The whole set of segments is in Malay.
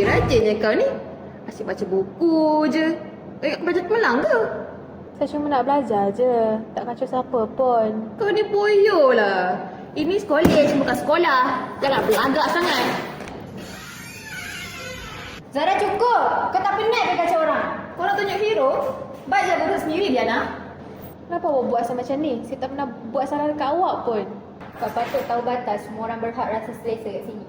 Rajinnya kau ni. Asyik baca buku je. Kau baca Pelang ke? Saya cuma nak belajar je. Tak kacau siapa pun. Kau ni poyo lah. Ini college bukan sekolah. Jangan berlagak sangat. Zara cukup. Kau tak penat ke kacau orang? Kau nak tunjuk hero? Baik je urus sendiri dia nak. Kenapa awak buat asal macam ni? Saya tak pernah buat salah dekat awak pun. Kau patut tahu batas. Semua orang berhak rasa selesa kat sini.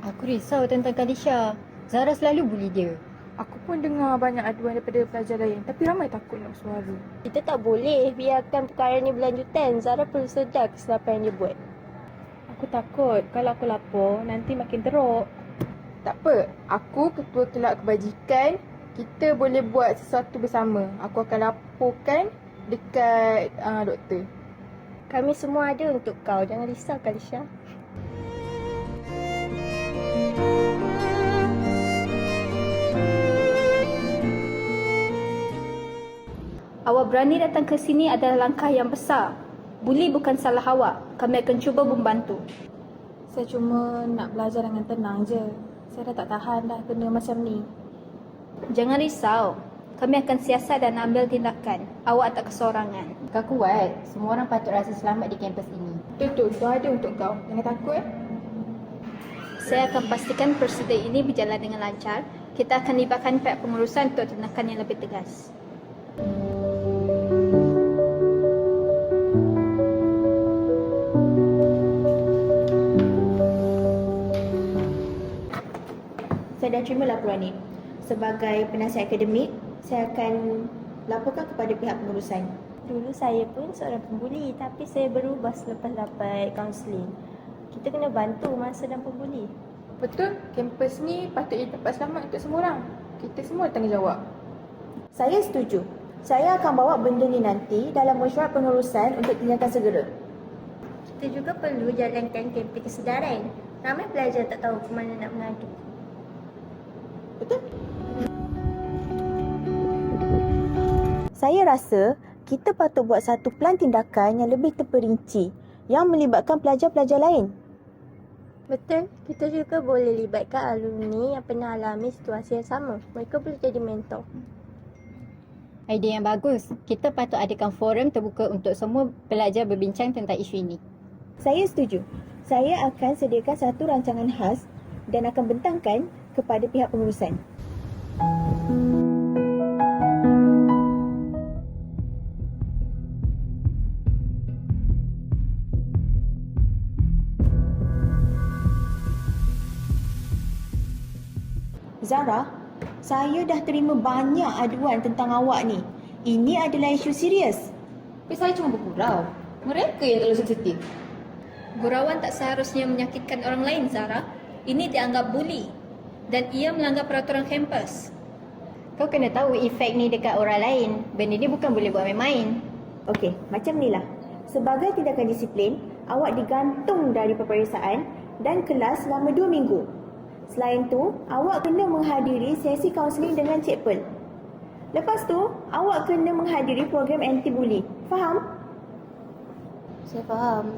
Aku risau tentang Kalisha. Zara selalu bully dia. Aku pun dengar banyak aduan daripada pelajar lain. Tapi ramai takut nak suara. Kita tak boleh biarkan perkara ni berlanjutan. Zara perlu sedar kesilapan yang dia buat. Aku takut kalau aku lapor nanti makin teruk. Tak apa. Aku ketua kelab kebajikan. Kita boleh buat sesuatu bersama. Aku akan laporkan dekat doktor. Kami semua ada untuk kau. Jangan risau, Kalisha. Awak berani datang ke sini adalah langkah yang besar. Bully bukan salah awak. Kami akan cuba membantu. Saya cuma nak belajar dengan tenang je. Saya dah tak tahan dah kena macam ni. Jangan risau. Kami akan siasat dan ambil tindakan. Awak tak kesorangan. Kau kuat. Semua orang patut rasa selamat di kampus ini. Betul, tu ada untuk kau. Jangan takut. Saya akan pastikan prosedur ini berjalan dengan lancar. Kita akan libatkan pihak pengurusan untuk tindakan yang lebih tegas. Saya dah terima laporan ini. Sebagai penasihat akademik, saya akan laporkan kepada pihak pengurusan. Dulu saya pun seorang pembuli, tapi saya berubah selepas dapat kaunseling. Kita kena bantu masa dan pembuli. Betul, kampus ni patut jadi tempat selamat untuk semua orang. Kita semua ada tanggungjawab. Saya setuju. Saya akan bawa benda ni nanti dalam mesyuarat pengurusan untuk tindakan segera. Kita juga perlu jalankan kempen kesedaran. Ramai pelajar tak tahu ke mana nak mengadu. Betul? Saya rasa kita patut buat satu plan tindakan yang lebih terperinci yang melibatkan pelajar-pelajar lain. Betul, kita juga boleh libatkan alumni yang pernah alami situasi yang sama. Mereka boleh jadi mentor. Idea yang bagus. Kita patut adakan forum terbuka untuk semua pelajar berbincang tentang isu ini. Saya setuju. Saya akan sediakan satu rancangan khas dan akan bentangkan kepada pihak pengurusan. Zara, saya dah terima banyak aduan tentang awak ni. Ini adalah isu serius. Tapi saya cuma bergurau. Mereka yang terlalu sensitif. Gurauan tak seharusnya menyakitkan orang lain, Zara. Ini dianggap bully dan ia melanggar peraturan kampus. Kau kena tahu efek ni dekat orang lain. Benda ni bukan boleh buat main-main. Okey, macam ni lah. Sebagai tindakan disiplin, awak digantung dari peperiksaan dan kelas selama 2 minggu. Selain tu, awak kena menghadiri sesi kaunseling dengan Cik Pearl. Lepas tu, awak kena menghadiri program anti-bully. Faham? Saya faham.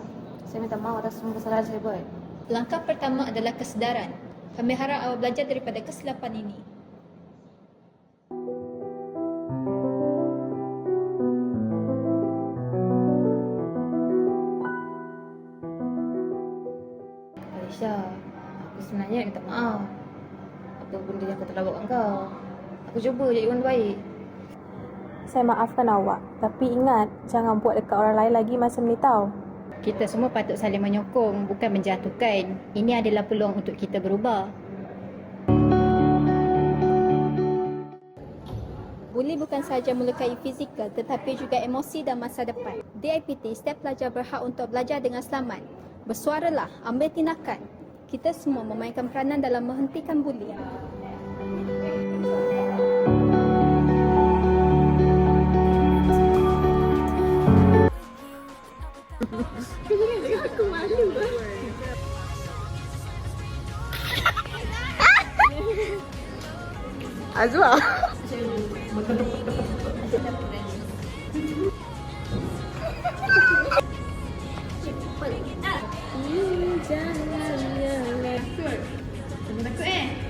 Saya minta maaf atas semua kesalahan saya buat. Langkah pertama adalah kesedaran. Kami harap awak belajar daripada kesilapan ini. Aisyah, aku sebenarnya nak minta maaf. Apa benda yang aku telah buat kat kau. Aku cuba jadi orang baik. Saya maafkan awak. Tapi ingat, jangan buat dekat orang lain lagi macam ni tau. Kita semua patut saling menyokong, bukan menjatuhkan. Ini adalah peluang untuk kita berubah. Bully bukan sahaja melukai fizikal tetapi juga emosi dan masa depan. Di IPT, setiap pelajar berhak untuk belajar dengan selamat. Bersuaralah, ambil tindakan. Kita semua memainkan peranan dalam menghentikan bully. Azwa. Apa lagi? Jangan Takut eh?